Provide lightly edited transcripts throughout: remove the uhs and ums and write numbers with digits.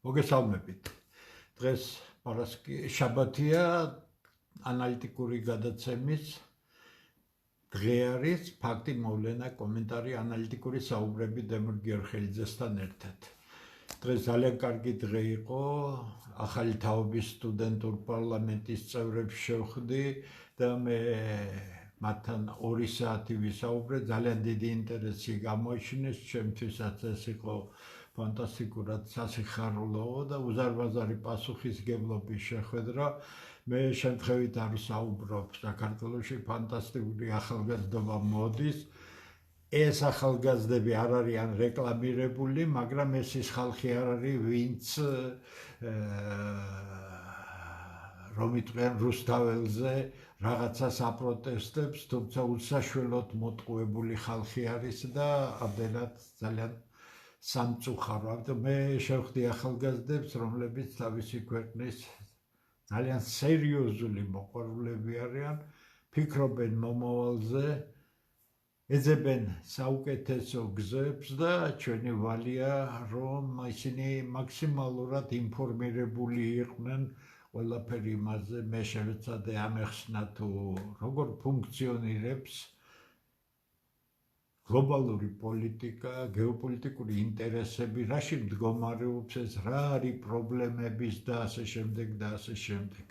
მოგესალმებით. დღეს შაბათია ანალიტიკური გადაცემის დღე არის ფაქტი მოვლენა კომენტარი ანალიტიკური საუბრები დემურ გიორხელიძესთან ერთად. დღეს ძალიან კარგი დღე იყო, ახალი თაობის სტუდენტურ პარლამენტის წევრებს შევხვდი და მე მათთან 2 საათი ვისაუბრე, ძალიან დიდი ინტერესი გამოიჩინეს, ჩემთვისაც ეს იყო ფანტასტიკურად სასიხარულო და უზარმაზარი პასუხისგებლობის შეხვედრა. მე შემთხვევით არ ვსაუბრობ საქართველოში ფანტასტიკური ახალგაზრდობა მოდის. ეს ახალგაზრდები არ არიან რეკლამირებული, მაგრამ ეს ის ხალხი არ არის, ვინც რომ იტყვიან რუსთაველზე რაღაცას აპროტესტებს, თუმცა უსაშველოდ მოტყუებული ხალხი არის და ამდენად ძალიან სამწუხარო. მე შევხვდი ახალგაზრდებს, რომლებიც თავისი ქვეყნის ძალიან სერიოზული მოყვარულები არიან, ფიქრობენ მომავალზე, ეძებენ საუკეთესო გზებს და ჩვენი ვალია, რომ ისინი მაქსიმალურად ინფორმირებული იყვნენ ყველაფერი იმაზე. მე შევეცადე ამეხსნა თუ როგორ ფუნქციონირებს გლობალური პოლიტიკა, გეოპოლიტიკური ინტერესები, რაში მდგომარეობს ეს, რა არის პრობლემების და ასე შემდეგ და ასე შემდეგ.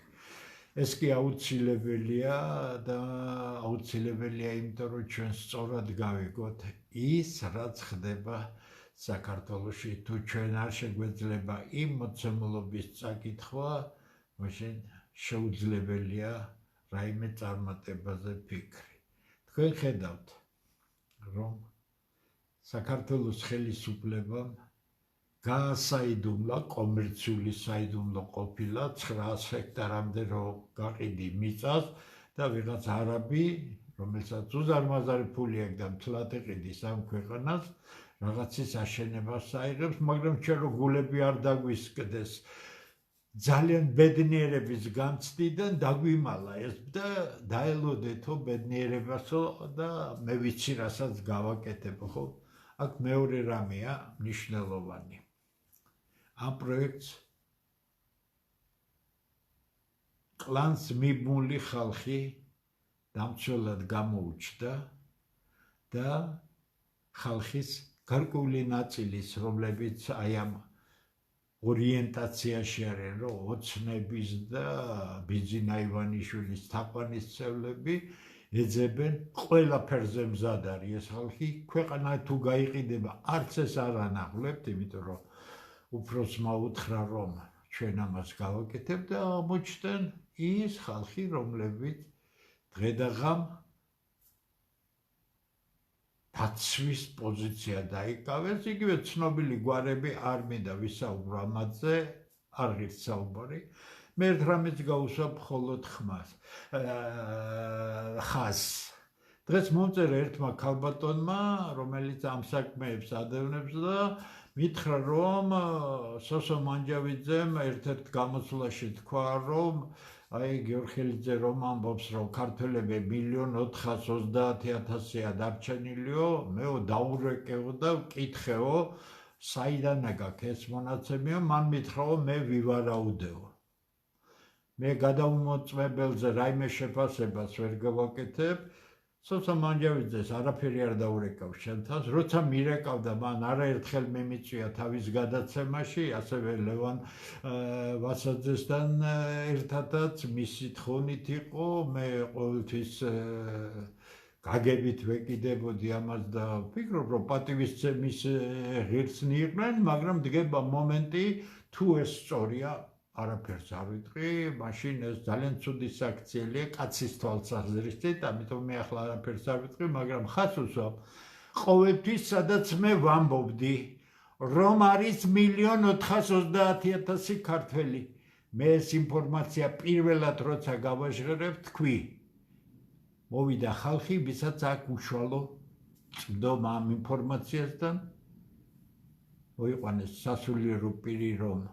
ეს კი აუცილებელია და აუცილებელია, იმიტომ რომ ჩვენ სწორად გავიგოთ ის, რაც ხდება საქართველოში. თუ ჩვენ არ შეგვეძლება იმ მოცემულობის წაკითხვა, მაშინ შეუძლებელია რაიმე წარმატებაზე ფიქრი. თქვენ ხედავთ, რომ საქართველოს ხელისუფლებამ გაასაიდუმლა, კომერციული საიდუმლო ყოფილა 900 ჰექტარამდე რომ გაყიდი მიწას და ვიღაც არაბი, რომელსაც უზარმაზარი ფული აქვს და მთლად ეყიდის ამ ქვეყანას, რაღაცის აშენებას აიღებს, მაგრამ ჩვენ რო გულები არ დაგვისკდეს ძალიან ბედნიერების განცდიდან დაგვიმალა ეს და დაელოდეთო ბედნიერებასო და მე ვიცი რასაც გავაკეთებ, ხო? აქ მეორე რამეა მნიშვნელოვანი. ამ პროექტს კლანს მიბმული ხალხი დამცველად გამოუჩნდა და ხალხის გარკვეული ნაწილის, რომლებიც აი ამ ორიენტაციაში არიან, რომ ოცნების და ბიძინა ივანიშვილის თაყვანისმცემლები ეძებენ, ყველაფერზე მზად არის ეს ხალხი. ქვეყანა თუ გაიყიდება, არც ეს არ ანაღლებთ, იმიტომ რომ უფროსმა უთხრა, რომ ჩვენ ამას გავაკეთებ და აღმოჩნდნენ ის ხალხი, რომლებიც დღე და ღამ დაცვის პოზიცია დაიკავეს. იგივე ცნობილი გვარები არ მინდა ვისაუბრო ამაზე, არ ღირს საუბარი. მე ერთ რამეც გავუსვამ მხოლოდ ხაზს. დღეს მომწერა ერთმა ქალბატონმა, რომელიც ამ საქმეებს ადევნებს და მითხრა, რომ სოსო მანჯავიძემ ერთ-ერთ გამოსვლაში თქვა, რომ აი გიორხელიძე რომ ამბობს, რომ ქართველები 1,430,000-ია დარჩენილიო, მეო დაურეკეო და ვკითხეო, საიდან გაქვს ეს მონაცემია, მან მითხრაო, მე ვივარაუდეო. მე გადაუმოწმებელზე რაიმე შეფასებას ვერ გავაკეთებ, სოსო მანჯავიძეს არაფერი არ დაურეკავს ჩემთან, როცა მირეკავდა მან არაერთხელ მიმიწვია თავის გადაცემაში, ასევე ლევან ვასაძესთან ერთადაც მისი თხოვნით იყო, მე ყოველთვის გაგებით ვეკიდებოდი ამას და ვფიქრობ, რომ პატივისცემის ღირსნი იყვნენ, მაგრამ დგება მომენტი, თუ ეს სწორია, არაფერს არ ვიტყვი, მაშინ ეს ძალიან ცუდი საქციელია კაცის თვალსაზრისით, ამიტომ მე ახლა არაფერს არ ვიტყვი, მაგრამ ხას უსვამ, ყოველთვის სადაც მე ვამბობდი, რომ არის 1,430,000 ქართველი. მე ეს ინფორმაცია პირველად როცა გავაჟღერებ, თქვი. მოვიდა ხალხი, ვისაც აქვს უშუალო წვდომა ამ ინფორმაციასთან, მოიყვანეს სასულიერო პირი, რომ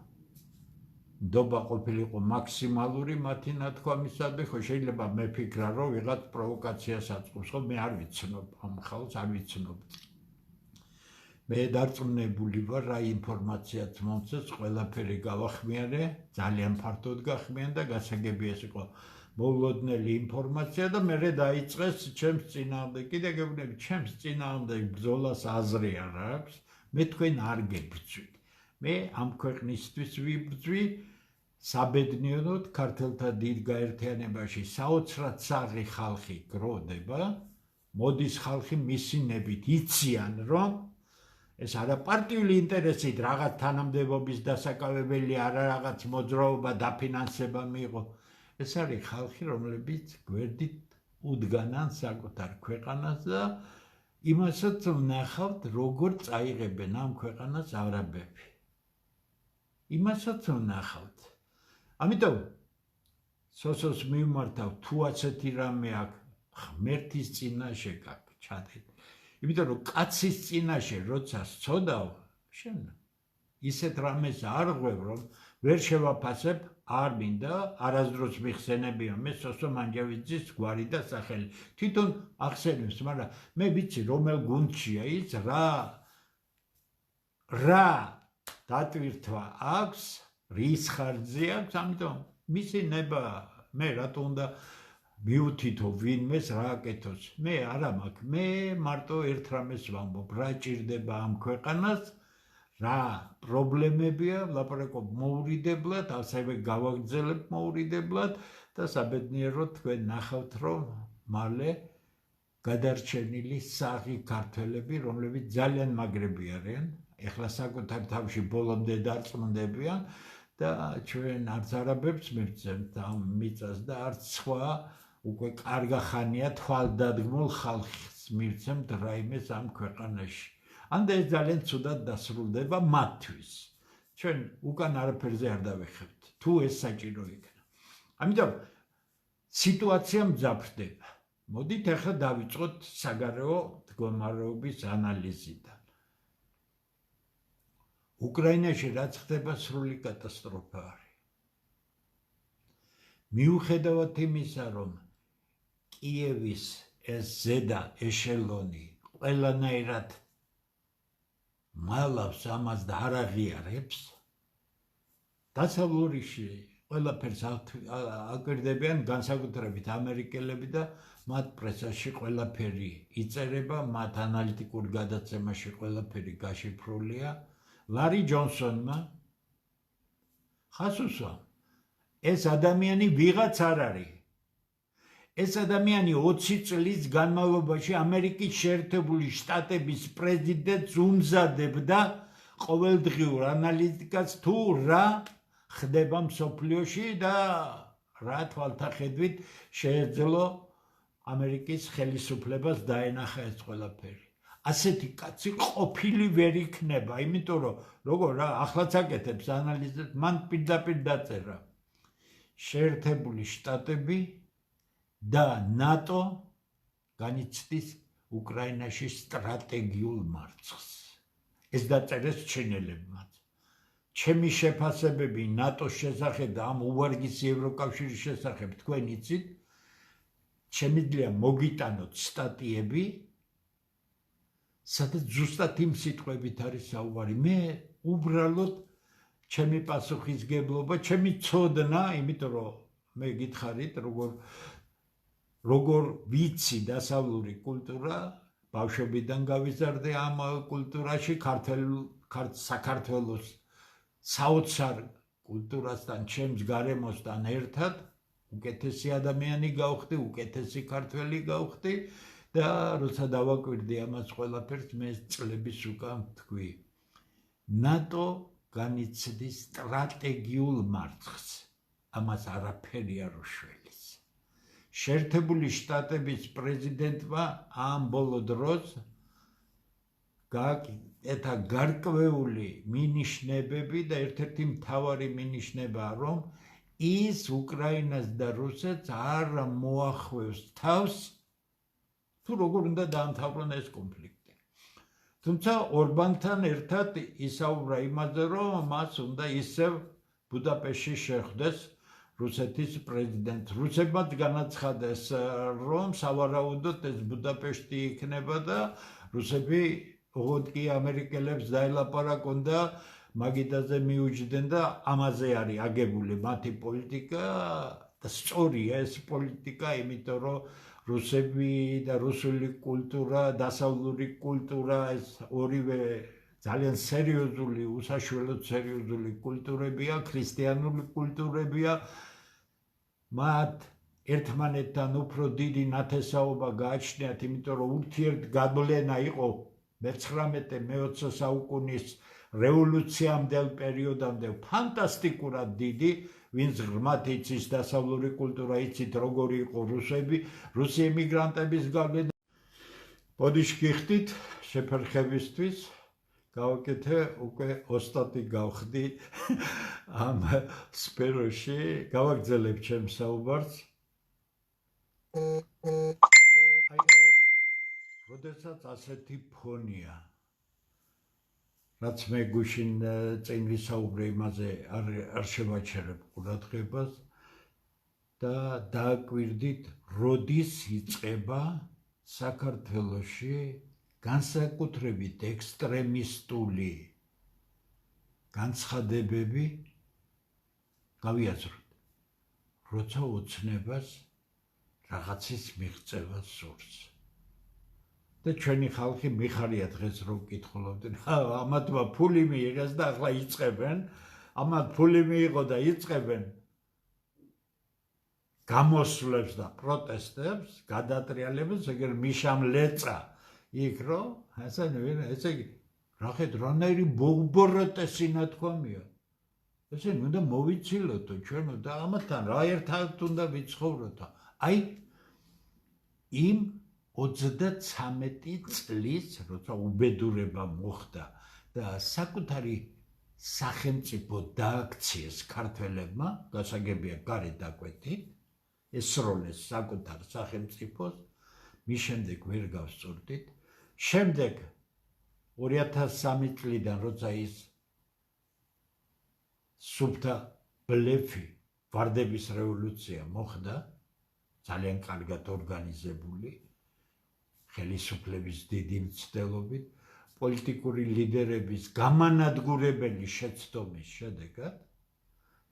ნდობა ყოფილიყო მაქსიმალური მათი ნათქვამისადმი, ხო შეიძლება მე ფიქრა, რომ ვიღაც პროვოკაციას აწყობს, ხო მე არ ვიცნობ ამ ხალხს, არ ვიცნობ. მე დარწმუნებული ვარ, რა ინფორმაციაც მომწეს, ყველაფერი გავახმიანე, ძალიან ფართოდ გახმიან და გასაგები ეს იყო მოულოდნელი ინფორმაცია და მე დაიწყეს ჩემს წინააღმდეგ. კიდე გეუბნები, ჩემს წინააღმდეგ ბრძოლას აზრი არ აქვს, მე თქვენ არ გებრძვით. მე ამ ქვეყნისთვის ვიბრძვი საბედნიეროდ ქართველთა დიდ გაერთიანებაში საოცრად საღი ხალხი გროვდება, მოდის ხალხი მისი ნებით იციან, რომ ეს არა პარტიული ინტერესით რაღაც თანამდებობის დასაკავებელი, არა რაღაც მოძრაობა დაფინანსება მიიღო. ეს არის ხალხი, რომლებიც გვერდით უდგანან საკუთარ ქვეყანას და იმასაც ვნახავთ, როგორ წაიღებენ ამ ქვეყანას არაბები. იმასაც ვნახავთ. ამიტომ სოსოს მივმართავ, თუ ასეთი რამე აქვს, ღმერთის წინაშე ჩადეთ. იმიტომ რომ კაცის წინაშე როცა სწოდავ, შენ ისეთ რამეს არ ღვევ, რომ ვერ შევაფასებ, არ მინდა, არასდროს მიხსენებია მე სოსო მანჯავიძის გვარი და სახელი. თვითონ ახსენებს, მაგრამ მე ვიცი რომელ გუნდშია ის, რა დატვირთვა აქვს, რის ხარჯზე აქვს, ამიტომ მისი ნება, მე რატო უნდა მიუთითო ვინმეს რა აკეთოს. მე არა მაქვს, მე მარტო ერთ რამეს ვამბობ, რა ჭირდება ამ ქვეყანას, რა პრობლემებია, ვლაპარაკობ მოურიდებლად, ასევე გავაგრძელებ მოურიდებლად და საბედნიეროდ თქვენ ნახავთ, რომ მალე გადარჩენილი საღი ქართველები, რომლებიც ძალიან მაგრები არიან, ეხლა საკუთარ თავში ბოლომდე დარწმუნდებიან და ჩვენ არც არაბებს მივცემთ ამ მიწას და არც სხვა უკვე კარგა ხანია თვალდადგმულ ხალხს მივცემთ რაიმეს ამ ქვეყანაში. ანდა ეს ძალიან ცუდად დასრულდება მათთვის. ჩვენ უკან არაფერზე არ დავეხებთ, თუ ეს საჭირო იქნა. ამიტომ სიტუაცია მძაფრდება. მოდით ახლა დავიწყოთ საგარეო მდგომარეობის ანალიზიდან. უკრაინაში რაც ხდება, სრული კატასტროფა არის. მიუხედავად იმისა, რომ კიევის ეს ზედა ეშელონი ყველანაირად მალავს ამას და არ აღიარებს, დასავლურში ყველაფერს აკვირდებიან, განსაკუთრებით ამერიკელები და მათ პრესაში ყველაფერი იწერება, მათ ანალიტიკურ გადაცემაში ყველაფერი გაშიფრულია. ლარი ჯონსონმა ხას უსვამ, ეს ადამიანი ვიღაც არ არის. ეს ადამიანი 20 წლის განმავლობაში ამერიკის შეერთებული შტატების პრეზიდენტს უმზადებდა ყოველდღიურ ანალიტიკას თუ რა ხდება მსოფლიოში და რა თვალთახედვით შეეძლო ამერიკის ხელისუფლებას დაენახა ეს ყველაფერი. ასეთი კაცი ყოფილი ვერ იქნება, იმიტომ რომ როგორ რა ახლაც აკეთებს ანალიზებს, მან პირდაპირ დაწერა შეერთებული შტატები და ნატო განიცდის უკრაინაში სტრატეგიულ მარცხს. ეს დაწერეს ჩინელებმაც. ჩემი შეფასებები ნატოს შესახებ და ამ უვარგისი ევროკავშირის შესახებ თქვენ იცით, შემიძლია მოგიტანოთ სტატიები, სადაც ზუსტად იმ სიტყვებით არის საუბარი. მე უბრალოდ ჩემი პასუხისგებლობა, ჩემი ცოდნა, იმიტომ რომ მე გითხარით, როგორ ვიცი დასავლური კულტურა, ბავშვობიდან გავიზარდე ამ კულტურაში, საქართველოს საოცარ კულტურასთან, ჩემს გარემოსთან ერთად, უკეთესი ადამიანი გავხდი, უკეთესი ქართველი გავხდი და როცა დავაკვირდი ამას ყველაფერს, მე წლების უკან ვთქვი. ნატო განიცდის სტრატეგიულ მარცხს, ამას არაფერი არ უშველის. შეერთებული შტატების პრეზიდენტმა ამ ბოლო დროს გააკეთა გარკვეული მინიშნებები და ერთ-ერთი მთავარი მინიშნებაა, რომ ის უკრაინას და რუსეთს არ მოახვევს თავს, თუ როგორ უნდა დაამთავრონ ეს კონფლიქტი. თუმცა ორბანთან ერთად ისაუბრა იმაზე, რომ მას უნდა ისევ ბუდაპეშტში შეხვდეს რუსეთის პრეზიდენტს. რუსებმაც განაცხადეს, რომ სავარაუდოდ ეს ბუდაპეშტი იქნება და რუსები ოღონდ კი ამერიკელებს დაელაპარაკონ და მაგიდაზე მიუჯდნენ და ამაზე არის აგებული მათი პოლიტიკა და სწორია ეს პოლიტიკა, იმიტომ რომ რუსები და რუსული კულტურა, დასავლური კულტურა ეს ორივე ძალიან სერიოზული, უსაშველოდ სერიოზული კულტურებია, ქრისტიანული კულტურებია, მათ ერთმანეთთან უფრო დიდი ნათესაობა გააჩნიათ, იმიტომ რომ ურთიერთგაბლენა იყო მე-19-მე-20 საუკუნის რევოლუციამდელ პერიოდამდე ფანტასტიკურად დიდი, ვინც ღრმად იცის დასავლური კულტურა, იცით როგორი იყო რუსები, რუსი ემიგრანტების გავლენა. ბოდიში გიხდით შეფერხებისთვის, გავაკეთე უკვე ოსტატი გავხდი ამ სფეროში, გავაგრძელებ ჩემს საუბარს. როდესაც ასეთი ფონია, რაც მე გუშინ წინ ვისაუბრე იმაზე არ შევაჩერებ ყურადღებას და დააკვირდით, როდის იწყება საქართველოში განსაკუთრებით ექსტრემისტული განცხადებები, გავიაზროთ, როცა ოცნებას რაღაცის მიღწევა სურს. და ჩვენი ხალხი მიხარია დღეს რომ კითხულობდნენ, ამათმა ფული მიიღეს და ახლა იწყებენ, ამათ ფული მიიღო და იწყებენ გამოსვლებს და პროტესტებს, გადატრიალებას, ეგერ მიშამლეწა იქ რომ, ესე იგი, რახეთ რანაირი ბოროტესი ნათქვამია. ესენი უნდა მოვიცილოთო ჩვენო და ამათთან რა ერთად უნდა ვიცხოვროთო. აი იმ 33 წლის, როცა უბედურება მოხდა და საკუთარი სახელმწიფო დააქციეს ქართველებმა, გასაგებია გარეთ დაკვეთით, ესროლეს საკუთარ სახელმწიფოს, მის შემდეგ ვერ გავსწორდით. შემდეგ 2003 წლიდან, როცა ის სუფთა ბლეფი, ვარდების რევოლუცია მოხდა, ძალიან კარგად ორგანიზებული, ხელისუფლების დიდი მცდელობით, პოლიტიკური ლიდერების გამანადგურებელი შეცდომის შედეგად,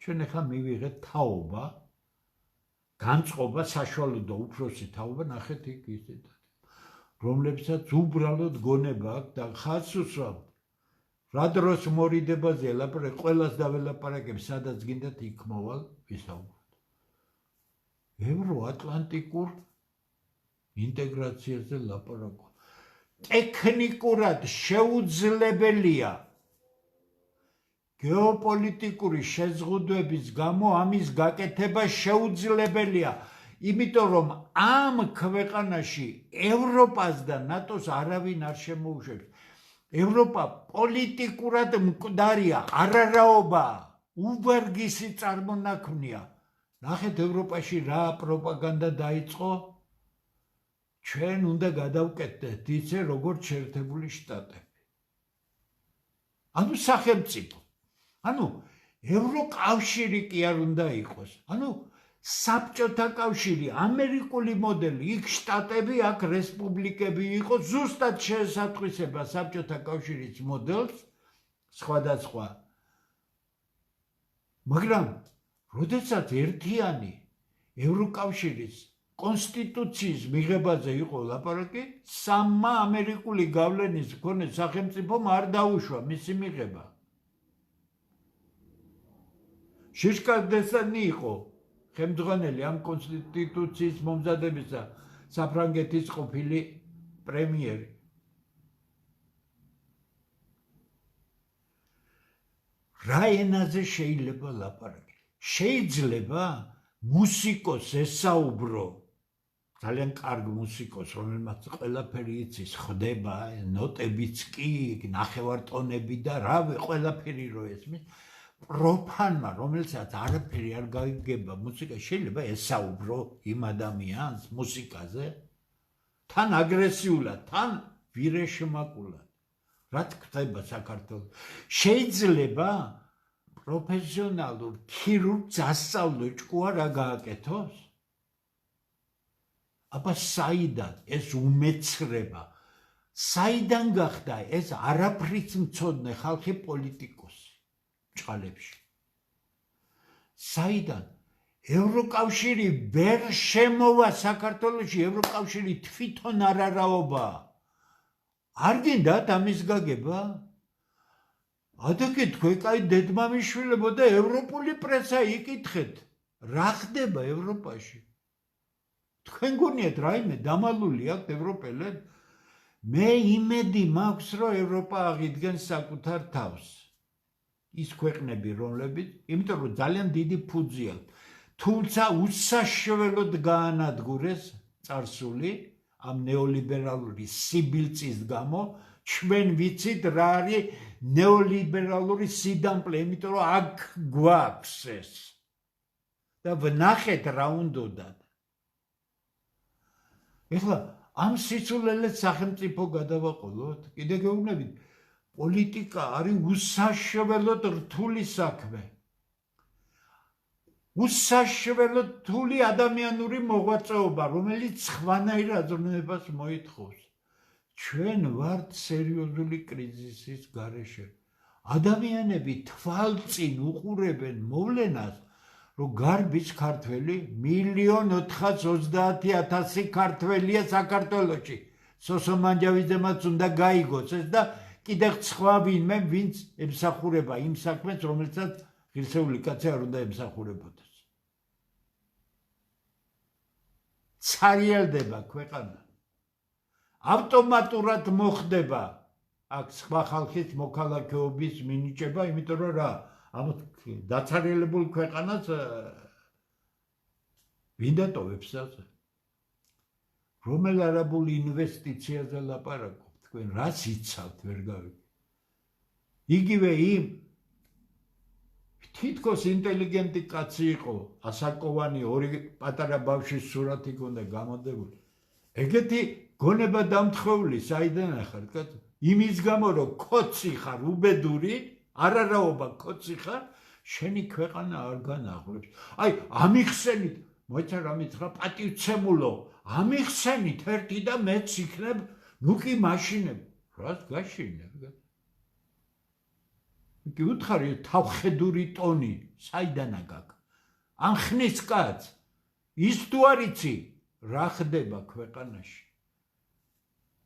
ჩვენ ახლა მივიღეთ თაობა, განწყობა, საშუალო და უფროსი თაობა, ნახეთ იქ ისეთ, რომლებსაც უბრალოდ გონება აქვს და ხაზს უსვამთ. რა დროს მორიდებაზე ელაპარაკე, ყველას დაველაპარაკებ, სადაც გინდათ იქ მოვალ, ვისაუბროთ. ევროატლანტიკურ ინტეგრაციაზე ლაპარაკო. ტექნიკურად შეუძლებელია გეოპოლიტიკური შეზღუდვების გამო ამის გაკეთება შეუძლებელია, იმიტომ რომ ამ ქვეყანაში ევროპას და ნატოს არავინ არ შემოუშვებს. ევროპა პოლიტიკურად მკვდარია, არარაობა, უვარგისი წარმონაქმნია. ნახეთ ევროპაში რა პროპაგანდა დაიწყო? ჩვენ უნდა გადავკეთდეთ ისე, როგორც შეერთებული შტატები. ანუ სახელმწიფო. ანუ ევროკავშირი კი არ უნდა იყოს. ანუ საბჭოთა კავშირი, ამერიკული მოდელი, იქ შტატები, აქ რესპუბლიკები იყო, ზუსტად შეესატყვისება საბჭოთა კავშირის მოდელს, სხვადასხვა. მაგრამ როდესაც ერთიანი ევროკავშირის კონსტიტუციის მიღებაზე იყო ლაპარაკი, სამმა ამერიკული გავლენის მქონე სახელმწიფომ არ დაუშვა მისი მიღება. შიშკადესანი იყო ხელმძღვანელი ამ კონსტიტუციის მომზადებისა, საფრანგეთის ყოფილი პრემიერი. რა ენაზე შეიძლება ლაპარაკი? შეიძლება მუსიკოს ესაუბრო, ძალიან კარგ მუსიკოს, რომელმაც ყველაფერი იცის, ხდება, ნოტებიც კი, ნახევარტონები და რავი, ყველაფერი რო ესმის, პროფანმა, რომელსაც არაფერი არ გაიგება მუსიკა, შეიძლება ესაუბრო იმ ადამიანს მუსიკაზე, თან აგრესიულად, თან ვირეშმაკულად. რაც ხდება საქართველოს. შეიძლება პროფესიონალურ ქირურგს ასწავლო ჭკუა რა საიდან გახდა ეს არაფრით მცოდნე ხალხი პოლიტიკოსი ჭყალებში? საიდან? ევროკავშირი ვერ შემოვა საქართველოში, ევროკავშირი თვითონ არარაობაა. არ გინდათ ამის გაგება? ადაკი თქვენ კაი დედმამიშვილებო და ევროპული პრესა იკითხეთ, რა ხდება ევროპაში? თქვენ გონიათ რაიმე დამალული აქვთ ევროპელებს? მე იმედი მაქვს, რომ ევროპა აღიდგენს საკუთარ თავს. ის ქვეყნები, რომლებიც, იმიტომ რომ ძალიან დიდი ფუძე აქვს. თუმცა უსაშველოდ გაანადგურეს წარსული ამ ნეოლიბერალური სიბილწის გამო, ჩვენ ვიცით რა არის ნეოლიბერალური სიდამპლე, იმიტომ რომ აქ გვაქვს ეს. და ვნახეთ რა უნდათ. ეხლა ამ სიცულელეს სახელმწიფო გადავაყოლოთ, კიდე გეუბნებით, პოლიტიკა არის უსაშველოდ რთული საქმე. უსაშველოდ რთული ადამიანური მოღვაწეობა, რომელიც სხვანაირ აზროვნებას მოითხოვს. ჩვენ ვართ სერიოზული კრიზისის გარეშე. ადამიანები თვალწინ უყურებენ მოვლენას, რომ გარბის ქართველი 1,430,000 ქართველია საქართველოში. სოსო მანჯავიძემაც უნდა გაიგოს ეს და კიდევ სხვა ვინმე, ვინც ემსახურება იმ საქმეს, რომელსაც ღირსეული კაცი არ უნდა ემსახურებოდეს. ცარიელდება ქვეყანა. ავტომატურად მოხდება აქ სხვა ხალხის მოქალაქეობის მინიჭება, იმიტომ რომ რა, ამ დაცარიელებულ ქვეყანას ვინ დატოვებს ასე? რომელ არაბულ ინვესტიციაზე ლაპარაკობთ? თქვენ რას იცავთ, ვერ გავიგე. იგივე იმ თითქოს ინტელიგენტი კაცი იყო, ასაკოვანი, ორი პატარა ბავშვის სურათი ჰქონდა გამოდებული. ეგეთი გონება დამთხეული საიდან ახარ, კაცო? იმის გამო, რომ ქოცი ხარ, უბედური, არარაობა ქოცი ხარ, შენი ქვეყანა არ განახლებს. აი, ამიხსენით, მოიცა რა მითხრა, პატივცემულო, ამიხსენით ერთი და მეც იქნებ, ნუ კი მაშინებ. რას გაშინებ? კი უთხარი თავხედური ტონი, საიდან აგაკ? ან ხნის კაც, ის თუ არ იცი, რა ხდება ქვეყანაში?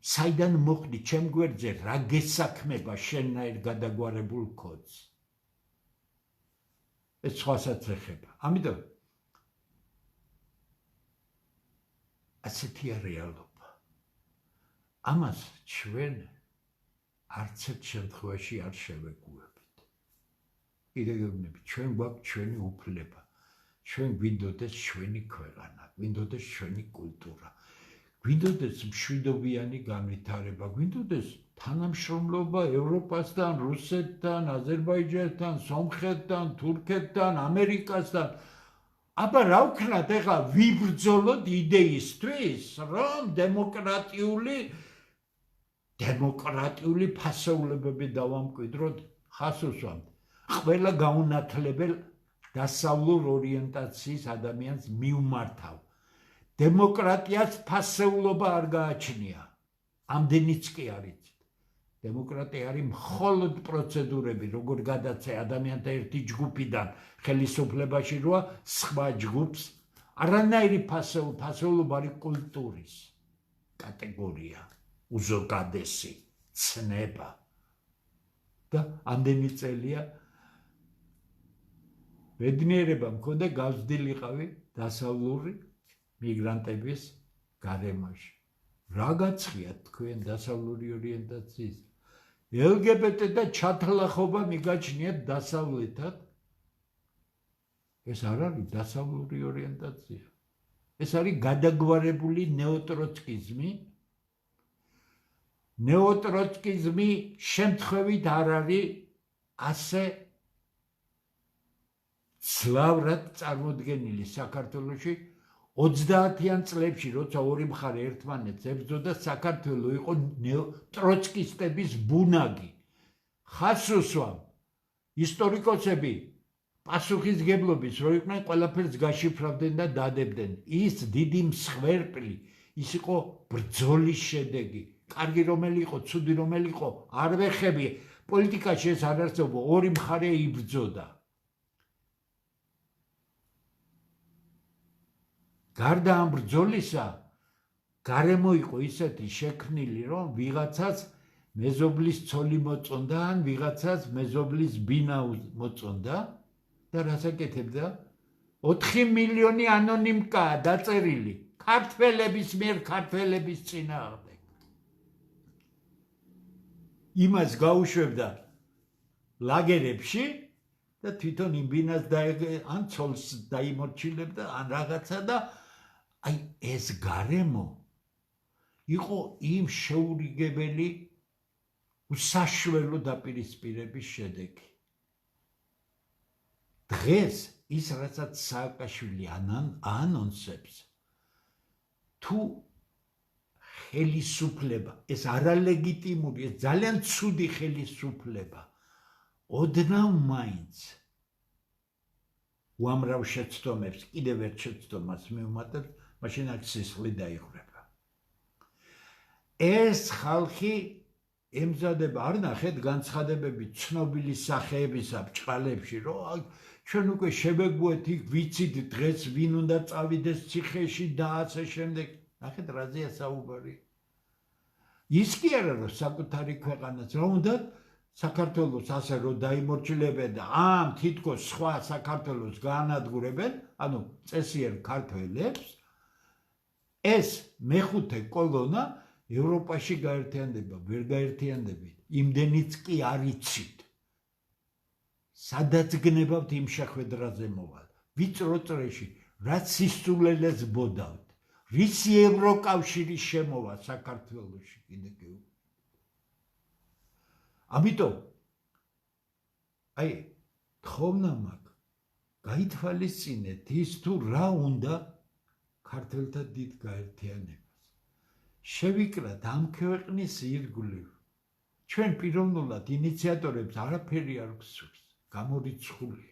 საიდან მოხდი ჩემ გვერდზე, რა გესაქმება შენნაირ გადაგვარებულ ქოდს? ეს სხვასაც ეხება. ამიტომ ასეთია რეალობა. ამას ჩვენ არც ერთ შემთხვევაში არ შევეგუებით. კიდე გეუბნები, ჩვენ გვაქვს ჩვენი უფლება. ჩვენ გვინდოდეს ჩვენი ქვეყანა, გვინდოდეს ჩვენი კულტურა. გვინდოდეს მშვიდობიანი განვითარება, გვინდოდეს თანამშრომლობა ევროპასთან, რუსეთთან, აზერბაიჯანთან, სომხეთთან, თურქეთთან, ამერიკასთან. აბა რა ვქნათ ეხლა ვიბრძოლოთ იდეისთვის, რომ დემოკრატიული ფასეულებები დავამკვიდროთ ხას უსვამთ. ყველა გაუნათლებელ დასავლურ ორიენტაციის ადამიანს მიუმართავ. დემოკრატიას ფასეულობა არ გააჩნია. ამდენიც კი არის. დემოკრატია არის მხოლოდ პროცედურები, როგორ გადაცე ადამიანთა ერთი ჯგუფიდან ხელისუფლებაში როა სხვა ჯგუფს. არანაირი ფასეულობა არის კულტურის კატეგორია, უზოგადესი ცნება. და ამდენი წელია ბედნიერება მქონდა გავზრდილიყავი დასავლური მიგრანტების გარემოში. რა გაცხიათ თქვენ დასავლური ორიენტაციის? LGBT და ჩათლახობა მიგაჩნიათ დასავლეთად? ეს არ არის დასავლური ორიენტაცია. ეს არის გადაგვარებული ნეოტროცკიზმი. ნეოტროცკიზმი შემთხვევით არ არის ასე ძლავრად წარმოდგენილი საქართველოში. 30-იან წლებში, როცა ორი მხარე ერთმანეთს ებრძოდა, საქართველო იყო ტროცკისტების ბუნაგი. ხას უსვამ ისტორიკოსები პასუხისგებლობის რო იყვნენ, ყველაფერს გაშიფრავდნენ და დადებდნენ. ის დიდი მსხვერპლი, ის იყო ბრძოლის შედეგი. კარგი რომელი იყო, ცუდი რომელი იყო, არ ვეხები. პოლიტიკაში ეს არ არსებობა, ორი მხარე იბრძოდა. გარდა ამ ბრძოლისა, გარემო იყო ისეთი შექმნილი, რომ ვიღაცას მეზობლის ცოლი მოწონდა, ან ვიღაცას მეზობლის ბინა მოწონდა და რას აკეთებდა? 4 მილიონი ანონიმკაა დაწერილი ქართველების მიერ ქართველების წინააღმდეგ. იმას გაუშვებდა ლაგერებში და თვითონ იმ ბინას ან ცოლს დაიმორჩილებდა, ან რაღაცა და აი ეს გარემო იყო იმ შეურიგებელი უსაშველო დაპირისპირების შედეგი. დღეს ის რასაც სააკაშვილი ანონსებს, თუ ხელისუფლება, ეს არალეგიტიმური, ეს ძალიან ცუდი ხელისუფლება, ოდნავ მაინც უამრავ შეცდომებს, კიდევ ერთ შეცდომას მიუმატებს, მაშინ აქ სისხლი დაიღვრება. ეს ხალხი ემზადება, არ ნახეთ განცხადებები ცნობილი სახეებისა ბჭყალებში, რომ ჩვენ უკვე შევეგუეთ იქ, ვიცით დღეს ვინ უნდა წავიდეს ციხეში და ასე შემდეგ. ნახეთ რაზეა საუბარი. ის კი არა, რომ საკუთარი ქვეყანაც რა უნდა საქართველოს ასე რომ დაიმორჩილებენ და ამ თითქოს სხვა საქართველოს გაანადგურებენ, ანუ წესიერ ქართველებს, ეს მეხუთე კოლონა ევროპაში გაერთიანდება, ვერ გაერთიანდებით, იმდენიც კი არ იცით. სადაც გნებავთ იმ შეხვედრაზე მოვალ, ვიწრო წრეში, რაც სისულელეს ბოდავთ, რისი ევროკავშირის შემოვა საქართველოში კიდე კი. ამიტომ აი თხოვნა მაქვს, გაითვალისწინეთ ის თუ რა უნდა ქართველთა დიდ გაერთიანებას. შევიკრათ ამ ქვეყნის ირგვლივ. ჩვენ პიროვნულად ინიციატორებს არაფერი არ გვსურს, გამორიცხული.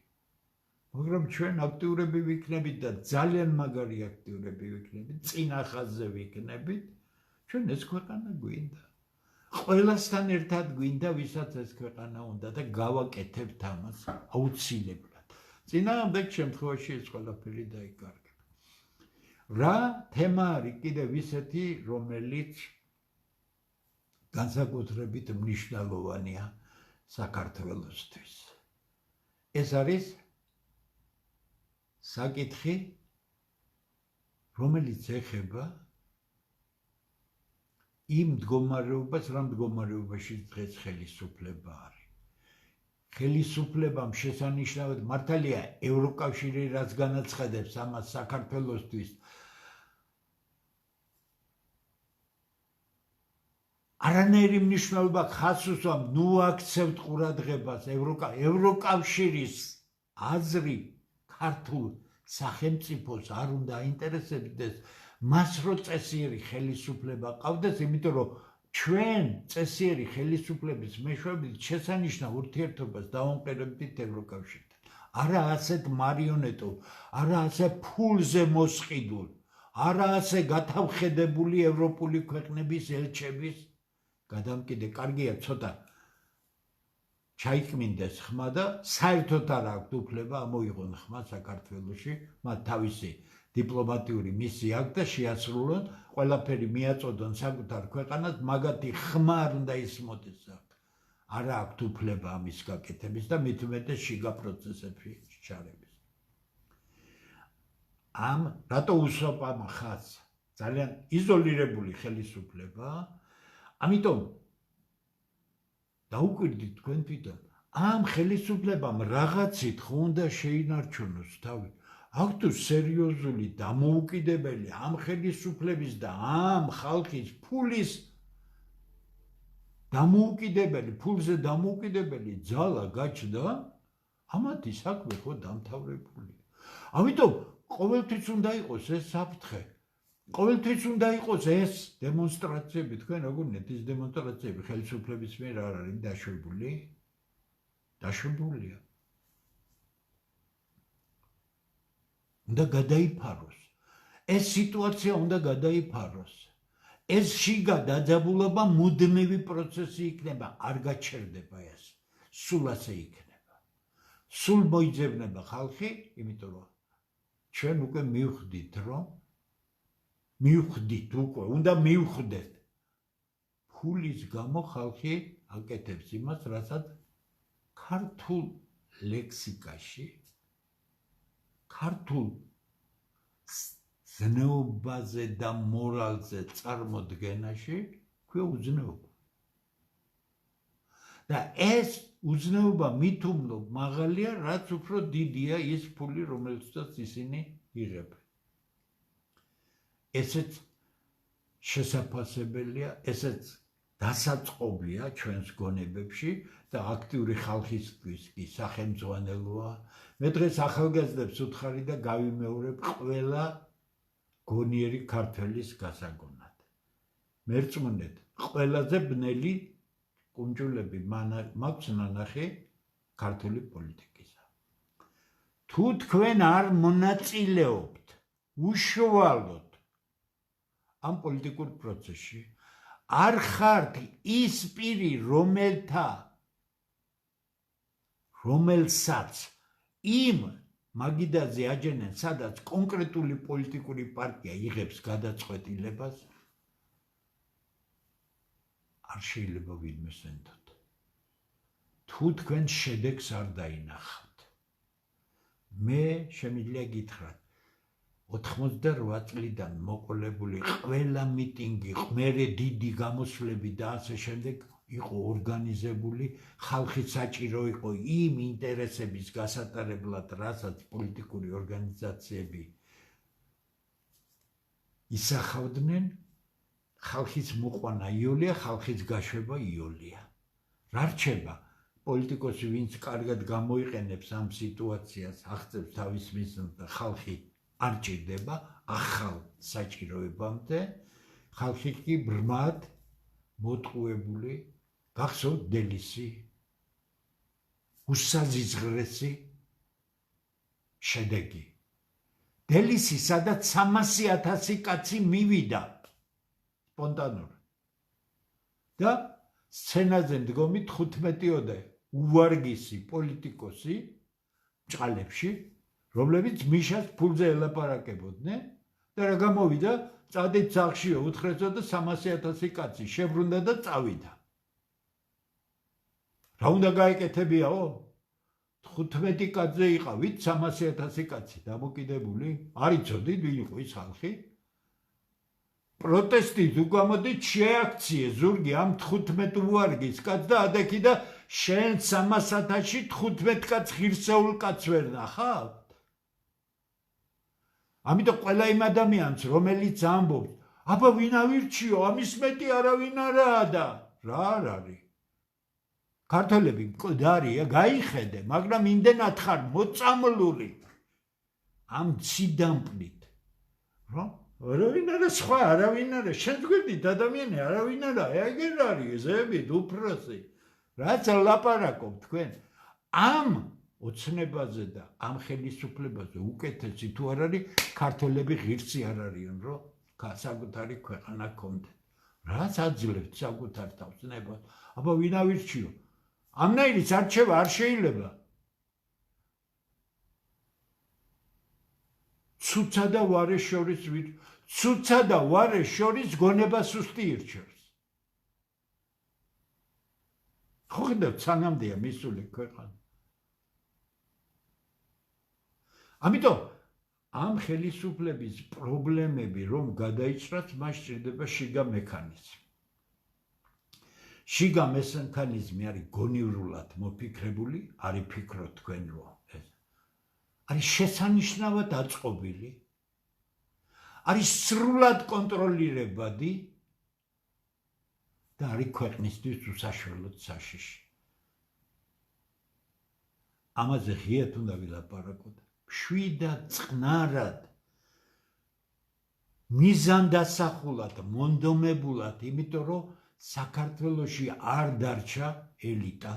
მაგრამ ჩვენ აქტიურები ვიქნებით და ძალიან მაგარი აქტიურები ვიქნებით, წინა ხაზზე ვიქნებით, ჩვენ ეს ქვეყანა გვინდა. ყველასთან ერთად გვინდა, ვისაც ეს ქვეყანა უნდა და გავაკეთებთ ამას აუცილებლად. წინააღმდეგ შემთხვევაში ეს ყველაფერი დაიკარგება. რა თემა არის კიდევ ისეთი, რომელიც განსაკუთრებით მნიშვნელოვანია საქართველოსთვის. ეს არის საკითხი, რომელიც ეხება იმ მდგომარეობას, რა მდგომარეობაში დღეს ხელისუფლება არის. ხელისუფლებამ შესანიშნავად მართალია ევროკავშირი რაც განაცხადებს ამას საქართველოსთვის, არანაირი მნიშვნელობა ხაზს უსვამს, ნუ აქცევთ ყურადღებას ევროკავშირის აზრი ქართულ სახელმწიფოს არ უნდა აინტერესებდეს, მას რო წესიერი ხელისუფლება ყავდეს, იმიტომ რომ ჩვენ წესიერი ხელისუფლების მეშვეობით შესანიშნავ ურთიერთობას დავამყარებდით ევროკავშირთან. არა ასეთ მარიონეტულ, არა ასე ფულზე მოსყიდულ, არა ასე გათავხედებული ევროპული ქვეყნების ელჩების გადამკიდე. კარგია ცოტა ჩაიკმინდეს ხმა და საერთოდ არ აქვთ უფლება ამოიღონ ხმა საქართველოში, მათ თავისი დიპლომატიური მისია აქვს და შეასრულონ, ყველაფერი მიაწოდონ საკუთარ ქვეყანას, მაგათი ხმა არ უნდა ისმოდეს აქ. არა აქვთ უფლება ამის გაკეთების და მით უმეტეს შიგა პროცესებში ჩარევის. ამ რატო უსვამთ ამ ხაზს? ძალიან იზოლირებული ხელისუფლება, ამიტომ დაუკვირდით თქვენ თვითონ, ამ ხელისუფლებამ რაღაცით ხო უნდა შეინარჩუნოს თავი. აქ თუ სერიოზული დამოუკიდებელი ამ ხელისუფლების და ამ ხალხის ფულის დამოუკიდებელი, ფულზე დამოუკიდებელი ძალა გაჩნდა, ამათი საქმე ხო დამთავრებულია. ამიტომ ყოველთვის უნდა იყოს ეს საფრთხე. ყოველთვის უნდა იყოს ეს დემონსტრაციები, თქვენ როგორ ნეთ ეს დემონსტრაციები ხელისუფლების მიერ არ არის დაშვებული? დაშვებულია. უნდა გადაიფაროს. ეს სიტუაცია უნდა გადაიფაროს. ეს შიგა დაძაბულობა მუდმივი პროცესი იქნება, არ გაჩერდება ეს. სულ ასე იქნება. სულ მოიძებნება ხალხი, იმიტომ რომ ჩვენ უკვე მივხვდით, რომ უნდა მივხვდეთ. ფულის გამო ხალხი აკეთებს იმას, რასაც ქართულ ლექსიკაში, ქართულ ზნეობაზე და მორალზე წარმოდგენაში ქვია უზნეობა. და ეს უზნეობა მით უმდობ მაღალია, რაც უფრო დიდია ის ფული, რომელსაც ისინი იღებენ. ესეც შესაძლებელია, ესეც დასაწყობია ჩვენს გონებებში და აქტიური ხალხისთვის კი სახელმძღვანელოა. მე დღეს ახალგაზრდებს ვუთხარი და გავიმეორებ ყველა გონიერი ქართველის გასაგონად. მერწმუნეთ, ყველაზე ბნელი კუნჯულები მაქვს ნანახი ქართული პოლიტიკისა. თუ თქვენ არ მონაწილეობთ უშუალოდ ამ პოლიტიკურ პროცესში, არ ხართ ის პირი, რომელსაც იმ მაგიდაზე აჯენენ, სადაც კონკრეტული პოლიტიკური პარტია იღებს გადაწყვეტილებას, არ შეიძლება ვინმე სენდოთ. თუ თქვენ შედეგს არ დაინახავთ. მე შემიძლია გითხრათ, 88 წლიდან მოყოლებული ყველა მიტინგი, მერე დიდი გამოსვლები და ასე შემდეგ იყო ორგანიზებული, ხალხი საჭირო იყო იმ ინტერესების გასატარებლად, რასაც პოლიტიკური ორგანიზაციები ისახავდნენ, ხალხის მოყვანა იოლია, ხალხის გაშვება იოლია. რა რჩება? პოლიტიკოსი, ვინც კარგად გამოიყენებს ამ სიტუაციას, აღწევს თავის მიზნს და ხალხი არ ჭირდება ახალ საჭიროებამდე, ხალხი კი ბრმად მოტყუებული, გახსოვთ დელისი, უსაზიზღრესი შედეგი. დელისი, სადაც 300,000 კაცი მივიდა სპონტანურად. და სცენაზე მდგომი 15-ოდე უვარგისი პოლიტიკოსი ჭყალებში, რომლებიც მიშას ფულზე ელაპარაკებოდნენ და რა გამოვიდა, წადით სახლშიო, უთხრესო და 300,000 კაცი შებრუნდა და წავიდა. რა უნდა გაეკეთებიაო? 15 კაცზე იყავით 300,000 კაცი დამოკიდებული? არ იცოდით ვინ იყო ის ხალხი? პროტესტით უგამოდით, შეაქციე ზურგი ამ 15 უვარგის კაცს და ადექი და შენ 300,000-ში 15 კაც ღირსეულ კაც ვერ ნახავთ? ამიტომ ყველა იმ ადამიანს, რომელიც ამბობს, აბა ვინ ავირჩიო, ამის მეტი არავინ არაა და რა არ არის. ქართველები მკვდარია, გაიხედე, მაგრამ იმდენად ხარ მოწამლული ამ ციდამპლით, რომ არავინ არა სხვა, არავინ არა, შენ გვერდით ადამიანი არავინ არა, ეგერ არის ზებით უფროსი. რაც ლაპარაკობ თქვენ, ამ ოცნებაზე და ამ ხელისუფლებაზე უკეთესი თუ არ არის, ქართველები ღირსი არ არიან, რომ საკუთარი ქვეყანა გქონდეთ. რაც აძლევთ საკუთარ თავს ნებას, აბა ვინ ავირჩიო? ამნაირის არჩევა არ შეიძლება. ცუცა და ვარე შორის გონება სუსტი ირჩევს. ხო ხედავთ, სანამდეა მისული ქვეყანა. ამიტომ ამ ხელისუფლების პრობლემები რომ გადაიჭრათ, მას სჭირდება შიგა მექანიზმი. შიგა მექანიზმი არის გონივრულად მოფიქრებული, არის ფიქრობთ თქვენ რომ ეს არის შესანიშნავად აწყობილი, არის სრულად კონტროლირებადი და არის ქვეყნისთვის უსაშველოდ საშიში. ამაზე ღიად უნდა ვილაპარაკოთ. მშვიდად, წყნარად, მიზანდასახულად, მონდომებულად, იმიტომ რომ საქართველოში არ დარჩა ელიტა.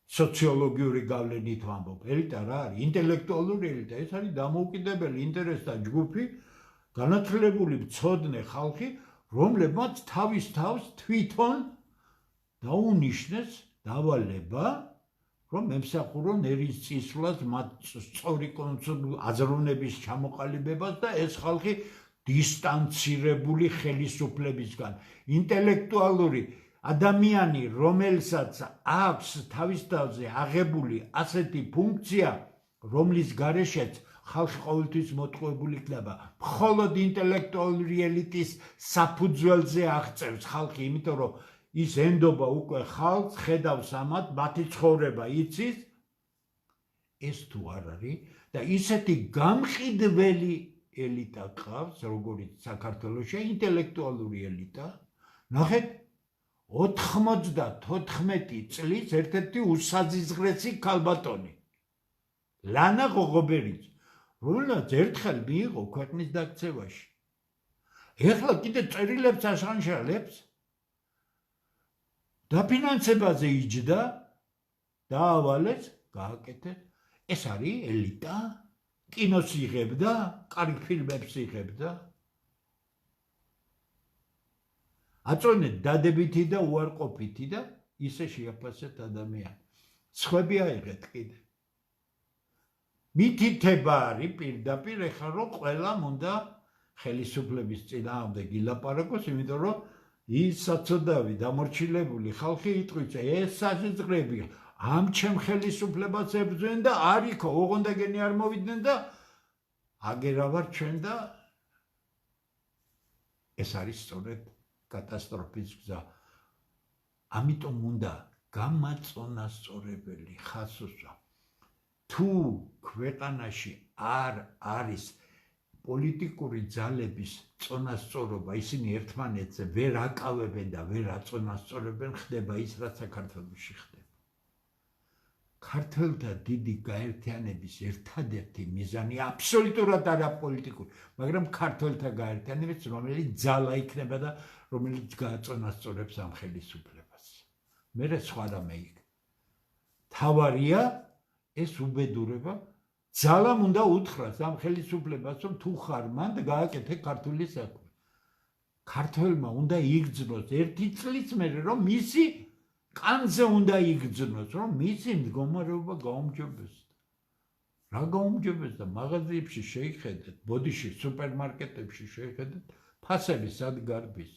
სოციოლოგიური გავლენით ვამბობ, ელიტა რა არის? ინტელექტუალური ელიტა, ეს არის დამოუკიდებელი ინტერესთა ჯგუფი, განათლებული მცოდნე ხალხი, რომლებმაც თავის თავს თვითონ დაუნიშნეს დავალება, რომ ემსახურონ ერის წისვლას, მათ სწორი აზროვნების ჩამოყალიბებას და ეს ხალხი დისტანცირებული ხელისუფლებისგან, ინტელექტუალური ადამიანი, რომელსაც აქვს თავის თავზე აღებული ასეთი ფუნქცია, რომლის გარეშეც ხალხი ყოველთვის მოტყუებული იქნება, მხოლოდ ინტელექტუალური ელიტის საფუძველზე აღწევს ხალხი, იმიტომ რომ ის ენდობა უკვე ხალხს, ხედავს ამათ, მათი ცხოვრება იცის, ეს თუ არ არის და ისეთი გამყიდველი ელიტა ყავს, როგორც საქართველოში ინტელექტუალური ელიტა, ნახეთ 94 წლის ერთ-ერთი უსაზიზღრესი ქალბატონი ლანა ღოღობერიძე, რომელსაც ერთხელ მიიღო ქვეყნის დაქცევაში. ეხლა კიდე წერილებს აშანშალებს, დაფინანსებაზე იჯდა, დაავალეს, გააკეთეს. ეს არის ელიტა? კინოს იღებდა, კარგ ფილმებს იღებდა. აწონეთ დადებითი და უარყოფითი და ისე შეაფასეთ ადამიანი. სხვები აიღეთ კიდე. მითითება არის პირდაპირ ეხლა რომ ყველამ უნდა ხელისუფლების წინააღმდეგ ილაპარაკოს, იმიტომ რომ ის საწოდავი დამორჩილებული ხალხი იტყვიცა, ეს საზღვრები ამ ჩემ ხელისუფლებას ებრძვენ და არ იქო, ოღონდაგენი არ მოვიდნენ და აგერავარ ჩვენ და ეს არის სწორედ კატასტროფის გზა. ამიტომ უნდა გამაწონასწორებელი ხასოსვა. თუ ქვეყანაში არ არის პოლიტიკური ძალების წონასწორობა, ისინი ერთმანეთზე ვერ აკავებენ და ვერ აწონასწორებენ, ხდება ის, რაც საქართველოში ხდება. ქართველთა დიდი გაერთიანების ერთადერთი მიზანი აბსოლუტურად არაპოლიტიკური, მაგრამ ქართველთა გაერთიანების, რომელიც ძალა იქნება და რომელიც გააწონასწორებს ამ ხელისუფლებას. მერე სხვა რამე იქ. თავარია ეს უბედურება, ძალამ უნდა უთხრას ამ ხელისუფლებას, რომ თუ ხარ მან და გააკეთე ქართული საქმე. ქართველმა უნდა იგრძნოს 1 წლის მერე, რომ მისი კანზე უნდა იგრძნოს, რომ მისი მდგომარეობა გაუმჯობესდა. რა გაუმჯობესდა? მაღაზიებში შეიხედეთ, ბოდიში, სუპერმარკეტებში შეიხედეთ, ფასები სად გარბის.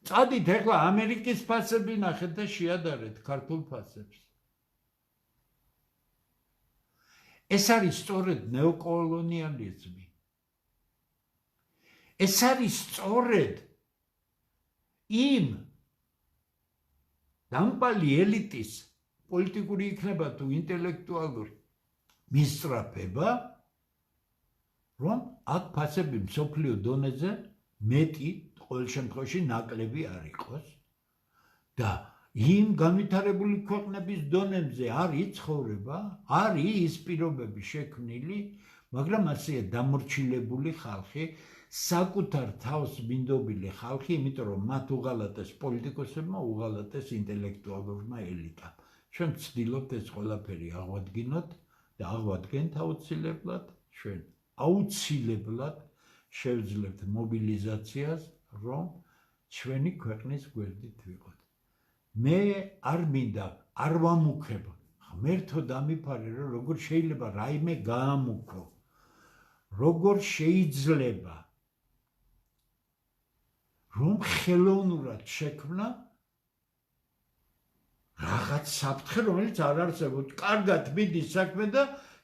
წადით ეხლა ამერიკის ფასები ნახეთ და შეადარეთ ქართულ ფასებს. ეს არის სწორედ ნეოკოლონიალიზმი. ეს არის სწორედ იმ დამპალი ელიტის პოლიტიკური იქნება თუ ინტელექტუალური მისწრაფება, რომ აქ ფასები მსოფლიო დონეზე მეტი, ყოველ შემთხვევაში ნაკლები არ იყოს და იმ განვითარებული ქვეყნების დონემზე არის ცხოვრება, არის ის პირობები შექმნილი, მაგრამ ასევე დამორჩილებული ხალხი, საკუთარ თავს მინდობილი ხალხი, იმიტომ რომ მათ უღალატეს პოლიტიკოსებმა, უღალატეს ინტელექტუალურმა ელიტამ. ჩვენ ვცდილობთ ეს ყველაფერი აღვადგინოთ და აღვადგენთ აუცილებლად, ჩვენ აუცილებლად შევძლებთ მობილიზაციას, რომ ჩვენი ქვეყნის გვერდით ვიყოთ. მე არ მინდა, არ ვამუქებ, ღმერთო დამიფარე, რომ როგორ შეიძლება რაიმე გაამუქო, როგორ შეიძლება რომ ხელოვნურად შექმნა რაღაც საფრთხე, რომელიც არ არსებობს. კარგად მიდის საქმე და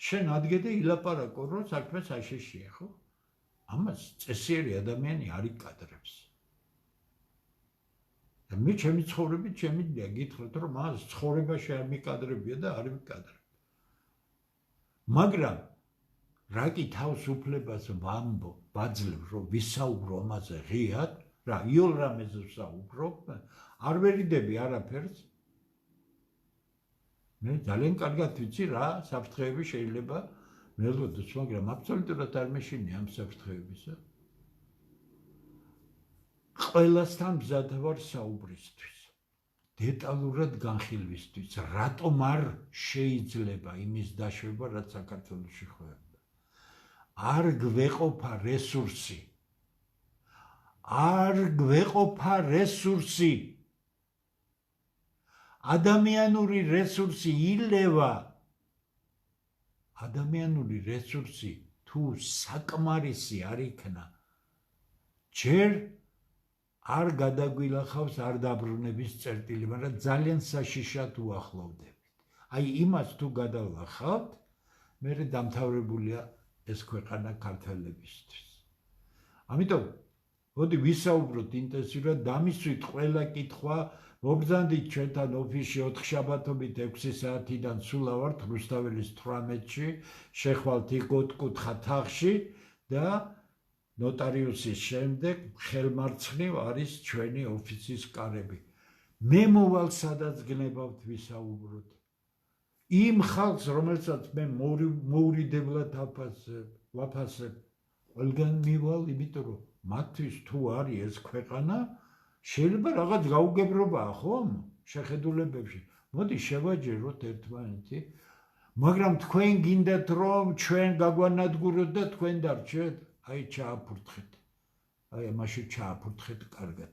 შენ ადგე და ილაპარაკო, რომ საქმე საშიშია, ხო? ამას წესიერი ადამიანი არ იკადრებს. და მე ჩემი ცხოვრებით შემიძლია გითხრათ, რომ მას ცხოვრებაში არ მიკადრებია და არ მიკადრებ. მაგრამ რა კი თავისუფლებას ვამბობ, ვაძლევ, რომ ვისაუბრო ამაზე ღიად, რა იოლ რამეზე ვსაუბრობ, არ ვერიდები არაფერს. მე ძალიან კარგად ვიცი რა საფრთხეები შეიძლება მელოდოს, მაგრამ აბსოლუტურად არ მეშინია ამ საფრთხეებისა. ყველასთან მზად ვარ საუბრისთვის, დეტალურად განხილვისთვის, რატომ არ შეიძლება იმის დაშვება, რაც საქართველოში ხდება. არ გვეყოფა რესურსი. არ გვეყოფა რესურსი. ადამიანური რესურსი ილევა. ადამიანური რესურსი თუ საკმარისი არ იქნა, ჯერ არ გადაგვილახავს არ დაბრუნების წერტილი, მაგრამ ძალიან საშიშად უახლოვდებით. აი იმას თუ გადავლახავთ, მერე დამთავრებულია ეს ქვეყანა ქართველებისთვის. ამიტომ მოდი ვისაუბროთ ინტენსიურად, დამისვით ყველა კითხვა, მობრძანდით ჩვენთან ოფისში 4 შაბათობით 6 საათიდან სულ ავართ რუსთაველის 18-ში, შეხვალთ იქ 4 კუთხა თაღში და ნოტარიუსის შემდეგ ხელმარცხნივ არის ჩვენი ოფისის კარები. მე მოვალ სადაც გნებავთ ვისაუბროთ. იმ ხალხს, რომელსაც მე მოურიდებლად ვაფასებ, ყველგან მივალ, იმიტომ რომ მათთვის თუ არის ეს ქვეყანა, შეიძლება რაღაც გაუგებრობაა, ხომ? შეხედულებებში. მოდი შევაჯეროთ ერთმანეთი, მაგრამ თქვენ გინდათ რომ ჩვენ გაგვანადგუროთ და თქვენ დარჩეთ, აი ჩააფურთხეთ. აი ამაში ჩააფურთხეთ კარგად.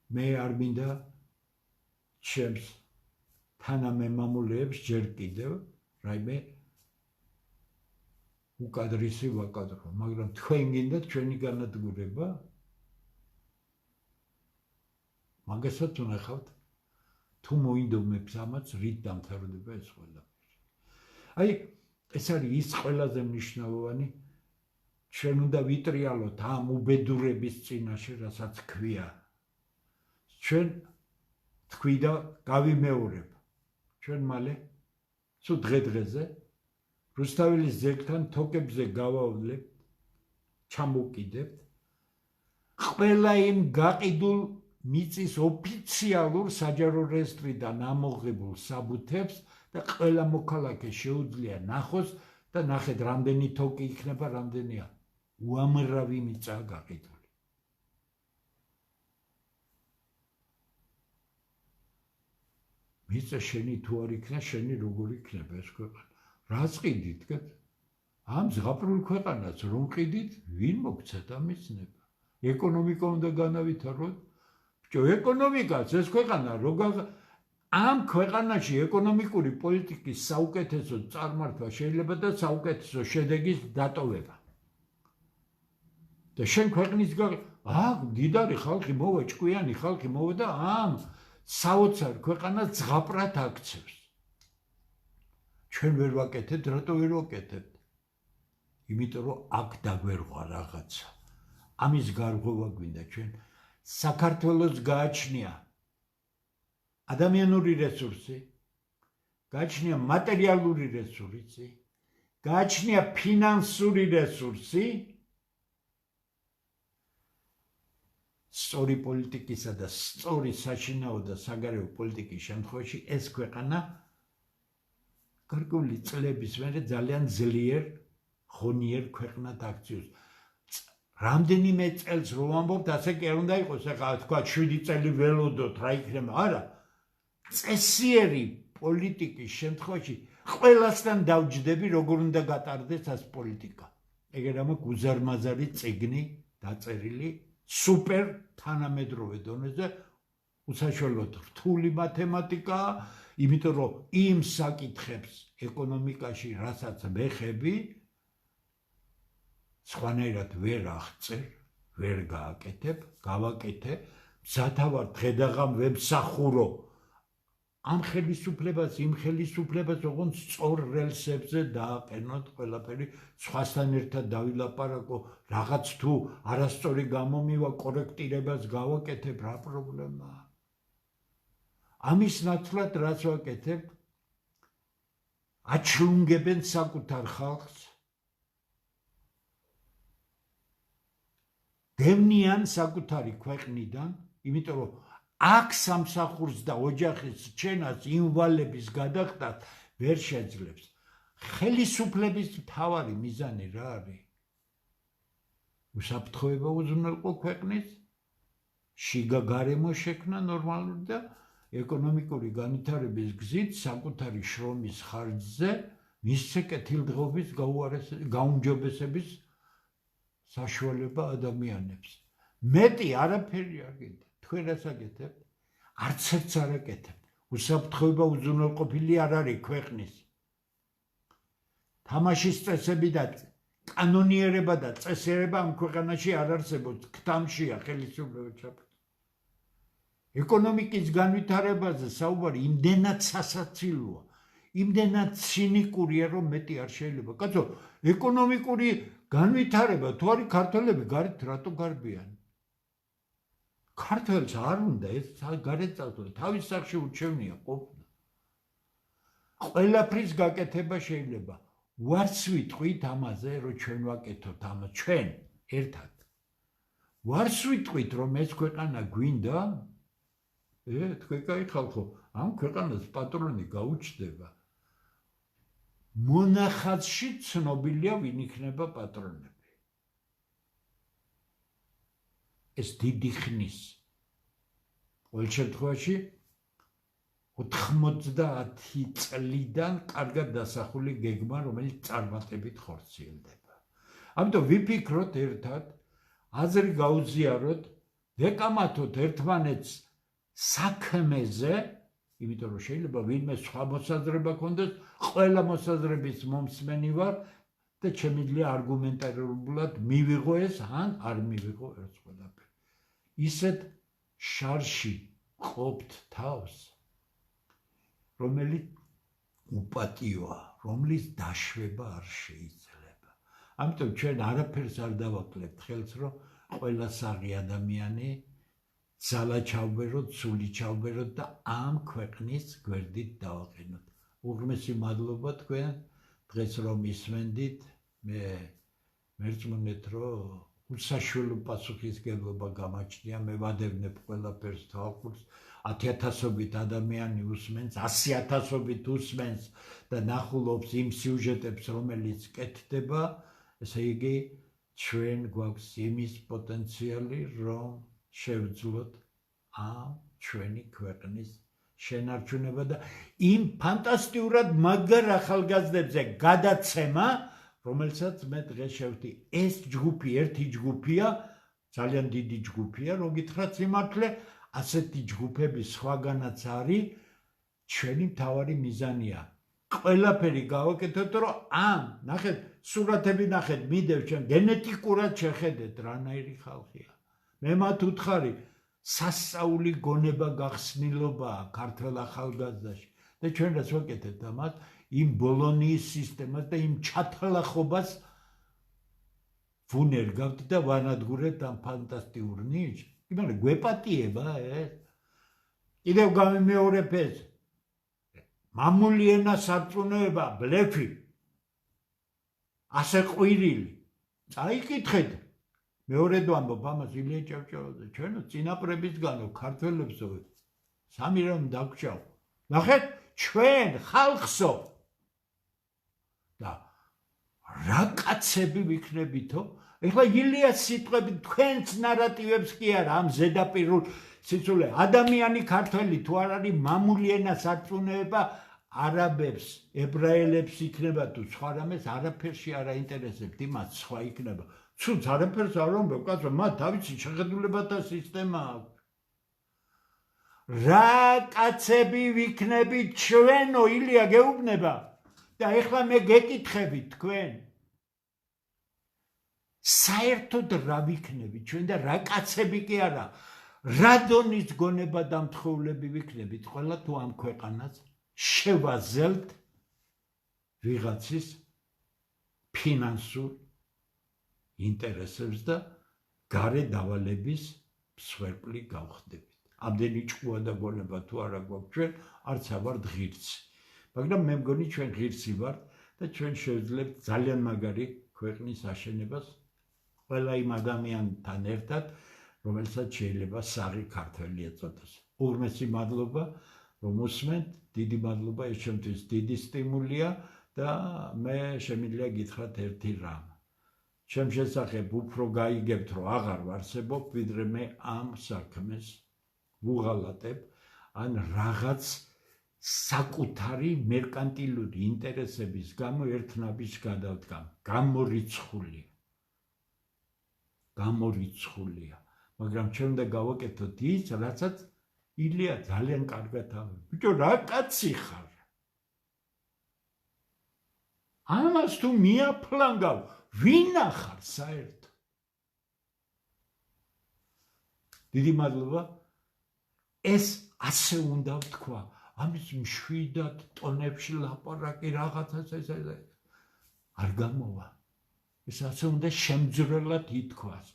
მე არ მინდა ჩემს თანამემამულეებს ჯერ კიდევ რაიმე უკადრისი ვაკადრო, მაგრამ თქვენ გინდათ ჩვენი განადგურება? მაგასაც უნახავთ, თუ მოინდომებს ამაც, რით დამთავრდება ეს ყველაფერი. აი, ეს არის ის ყველაზე მნიშვნელოვანი, ჩვენ უნდა ვიტრიალოთ ამ უბედურების წინაშე, რასაც ქვია. ჩვენ თქვი და გავიმეორებ. ჩვენ მალე, სულ დღე-დღეზე რუსთაველის ზეგთან თოკებზე გავავლებთ, ჩამოვკიდებთ. ყველა იმ გაყიდულ მიწის ოფიციალურ საჯარო რეესტრიდან ამოღებულ საბუთებს და ყველა მოქალაქე შეუძლია ნახოს და ნახეთ რამდენი თოკი იქნება, რამდენია. უამრავი მიწაა გაყიდული. მიწა შენი თუ არ იქნა, შენი როგორ იქნება ეს ქვეყანა? რას ყიდით, გეთ? ამ ზღაპრულ ქვეყანას რომ ყიდით, ვინ მოგცეთ ამის ნება? ეკონომიკა უნდა განავითაროთ. ბიჭო, ეკონომიკაც ეს ქვეყანა როგორ ამ ქვეყანაში ეკონომიკური პოლიტიკის საუკეთესო წარმართვა შეიძლება და საუკეთესო შედეგის დატოვება. და შენ ქვეყნის მდიდარი ხალხი მოვა, ჭკვიანი ხალხი მოვა და ამ საოცარ ქვეყანას ზღაპრად აქცევს. ჩვენ ვერ ვაკეთებთ, რატო ვერ ვაკეთებთ? იმიტომ რომ აქ დაგვერღვა რაღაცა. ამის გარღვევა გვინდა ჩვენ. საქართველოს გააჩნია ადამიანური რესურსი, გააჩნია მატერიალური რესურსი, გააჩნია ფინანსური რესურსი, სწორი პოლიტიკისა და სწორი საშინაო და საგარეო პოლიტიკის შემთხვევაში ეს ქვეყანა გარკვეული წლების მერე ძალიან ძლიერ ღონიერ ქვეყნად აქციოს. რამდენიმე წელს რომ ვამბობთ, ასე კი არ უნდა იყოს, ახლა თქვა 7 წელი ველოდოთ, რა იქნება, არა. წესიერი პოლიტიკის შემთხვევაში ყველასთან დავჯდები, როგორ უნდა გატარდეს ეს პოლიტიკა. ეგერ ამაქვს უზარმაზარი წიგნი დაწერილი სუპერ თანამედროვე დონეზე, უსაშველოდ რთული მათემატიკაა, იმიტომ რომ იმ საკითხებს ეკონომიკაში, რასაც ვეხები, სხვანაირად ვერ აღწერ, ვერ გააკეთებ, გავაკეთე, მზადა ვარ დღედაღამ ვემსახურო ამ ხელისუფლებას, იმ ხელისუფლებას, ოღონდ სწორ რელსებზე დააყენოთ ყველაფერი, სხვასთან ერთად დავილაპარაკო, რაღაც თუ არასწორი გამომივა, კორექტირებას გავაკეთებ, რა პრობლემაა? ამის ნაცვლად რაც ვაკეთებ, აჩლუნგებენ საკუთარ ხალხს, დევნიან საკუთარი ქვეყნიდან, იმიტომ რომ აქ სამსახურს და ოჯახის რჩენას ინვალების გადახდას ვერ შეძლებს. ხელისუფლების მთავარი მიზანი რა არის? უსაფრთხოება უზრუნველყო ქვეყნის, შიგა გარემო შექმნა ნორმალური და ეკონომიკური განვითარების გზით საკუთარი შრომის ხარჯზე მისცე კეთილდღეობის გაუმჯობესების საშუალება ადამიანებს. მეტი არაფერი არ გინდა. თქვენ რას აკეთებთ? არც ერთს არ აკეთებთ. უსაფრთხოება უზრუნველყოფილი არ არის ქვეყნის. თამაშის წესები და კანონიერება და წესიერება ამ ქვეყანაში არ არსებობს. ქთამშია ხელისუფლება ჩაფრთხილი. ეკონომიკის განვითარებაზე საუბარი იმდენად სასაცილოა, იმდენად ცინიკურია, რომ მეტი არ შეიძლება. კაცო, ეკონომიკური განვითარება თუ არის ქართველები გარეთ რატო გარბიან? ქართველს არ უნდა ეს გარეთ წავდო, თავის სახში ურჩევნია ყოფნა. ყველაფრის გაკეთება შეიძლება. ვარც ვიტყვით ამაზე, რომ ჩვენ ვაკეთოთ ამას, ჩვენ ერთად. ვარც ვიტყვით, რომ ეს ქვეყანა გვინდა? თქვენ კაი ხალხო, ამ ქვეყანას პატრონი გაუჩნდება. მონახაზში ცნობილია ვინ იქნება პატრონები. ეს დიდი ხნის. ყოველ შემთხვევაში 90 წლიდან კარგად დასახული გეგმა, რომელიც წარმატებით ხორციელდება. ამიტომ ვიფიქროთ ერთად, აზრი გაუზიაროთ, ვეკამათოთ ერთმანეთს საქმეზე, იმიტომ რომ შეიძლება ვინმე სხვა მოსაზრება ქონდეს, ყველა მოსაზრების მომსმენი ვარ და შემიძლია არგუმენტირებულად მივიღო ეს, ან არ მივიღო ეს ყველაფერი. ისეთ შარში ყოფთ თავს, რომელიც უპატიოა, რომლის დაშვება არ შეიძლება. ამიტომ ჩვენ არაფერს არ დავაკლებთ ხელს, რომ ყველა საღი ადამიანი ძალა ჩავბეროთ, სული ჩავბეროთ და ამ ქვეყნის გვერდით დავაყენოთ. უღრმესი მადლობა თქვენ დღეს რომ ისმენდით, მე მერწმუნეთ, რომ უსაშველო პასუხისგებლობა გამაჩნია, მე ვადევნებ ყველაფერს თვალყურს, 10,000-ობით ადამიანი უსმენს, 100,000-ობით უსმენს და ნახულობს იმ სიუჟეტებს, რომელიც კეთდება, ესე იგი ჩვენ გვაქვს იმის პოტენციალი, რომ შევძლოთ ამ ჩვენი ქვეყნის შენარჩუნება და იმ ფანტასტიურად მაგარ ახალგაზრდებზე გადაცემა, რომელსაც მე დღეს შევხვდი. ეს ჯგუფი ერთი ჯგუფია, ძალიან დიდი ჯგუფია, რომ გითხრათ სიმართლე, ასეთი ჯგუფები სხვაგანაც არის, ჩვენი მთავარი მიზანია. ყველაფერი გავაკეთოთ, რომ ამ, ნახეთ, სურათები ნახეთ, მიდევ ჩვენ გენეტიკურად შეხედეთ, რანაირი ხალხია. მე მათ უთხარი, სასწაული გონება გახსნილობაა ქართველ ახალგაზრდაში და ჩვენ რაც ვაკეთებთ ამას, იმ ბოლონიის სისტემას და იმ ჩათალახობას ვუნერგავთ და ვანადგურებთ ამ ფანტასტიურ ნიშს. იმალე გვეპატიება ეს. კიდევ გამიმეორებ ეს. მამული ენა სარწმუნოება, ბლეფი. ასე ყვირილი. წაიკითხეთ. მეორედ ვამბობ ამას ილია ჭავჭავაძე, ჩვენო წინაპრებისგანო ქართველებსო სამი რომ დაგჭავ. ნახეთ, ჩვენ ხალხსო და რა კაცები ვიქნებითო? ეხლა ილიას სიტყვები თქვენს ნარატივებს კი არა, ამ ზედაპირულ სიცოცხლე ადამიანი ქართველი თუ არ არის მამული ენა სარწმუნოება არაბებს, ებრაელებს იქნება თუ სხვა რამეს არაფერში არ აინტერესებთ, იმას სხვა იქნება. ცუდს არაფერს არ ამბობ, კაცო, მათ თავისი შეხედულებათა სისტემა აქვს. რა კაცები ვიქნებით ჩვენო, ილია გეუბნება და ეხლა მე გეკითხებით თქვენ. საერთოდ რა ვიქნებით ჩვენ და რა კაცები კი არა, რა დონის გონება დამთხევლები ვიქნებით ყველა თუ ამ ქვეყანას შევაზელთ ვიღაცის ფინანსურ ინტერესებს და გარე დავალების მსხვერპლი გავხდებით. ამდენი ჭკუა და გონება თუ არა გვაქვს ჩვენ, არც ავართ ღირსი. მაგრამ მე მგონი ჩვენ ღირსი ვართ და ჩვენ შევძლებთ ძალიან მაგარი ქვეყნის აშენებას ყველა იმ ადამიანთან ერთად, რომელსაც შეიძლება საღი ქართველი ეწოდეს. უღრმესი მადლობა, რომ უსმენთ, დიდი მადლობა, ეს ჩემთვის დიდი სტიმულია და მე შემიძლია გითხრათ ერთი რამ. ჩემ შესახებ უფრო გაიგებთ, რომ აღარ ვარსებობ, ვიდრე მე ამ საქმეს ვუღალატებ. ან რაღაც საკუთარი მერკანტილური ინტერესების გამო ერთნაბის გადავდგა. გამორიცხულია. მაგრამ ჩვენ უნდა გავაკეთოთ ის, რაცაც ილია ძალიან კარგად ამბობს. ბიჭო, რა კაცი ხარ? ამას თუ მიაფლანგავ, ვინ ახარ საერთოდ? დიდი მადლობა. ეს ასე უნდა ვთქვა. ამის მშვიდად ტონებში ლაპარაკი რაღაცას ეს არ გამოვა. ეს ასე უნდა შემძვრელად ითქვას.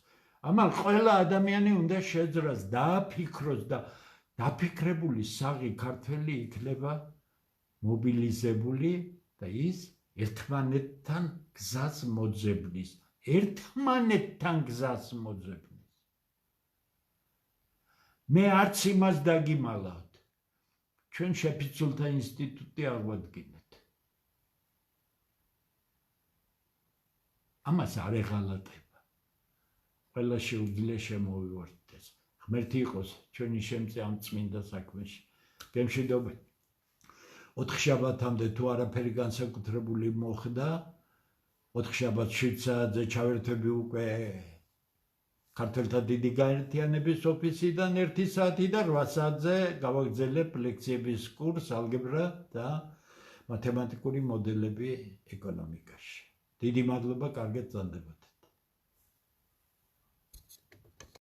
ამან ყველა ადამიანი უნდა შეძრას, დააფიქროს და დაფიქრებული საღი ქართველი იქნება მობილიზებული და ის ერთმანეთთან გზას მოძებნის. მე არც იმას დაგიმალავთ. ჩვენ შეფიცულთა ინსტიტუტი აღვადგინეთ. ამას არ ეღალატება. ყველა შეუძლია შემოვივართდეს. ღმერთი იყოს ჩვენი შემწე ამ წმინდა საქმეში. გემშვიდობა. 4 შაბათამდე თუ არაფერი განსაკუთრებული მოხდა, 4 შაბათს 7 საათზე ჩავერთები უკვე ქართველთა დიდი გაერთიანების ოფისიდან 1 საათი და 8 საათზე გავაგრძელებ ლექციების კურსს ალგებრა და მათემატიკური მოდელები ეკონომიკაში. დიდი მადლობა, კარგად წამდებოდეთ.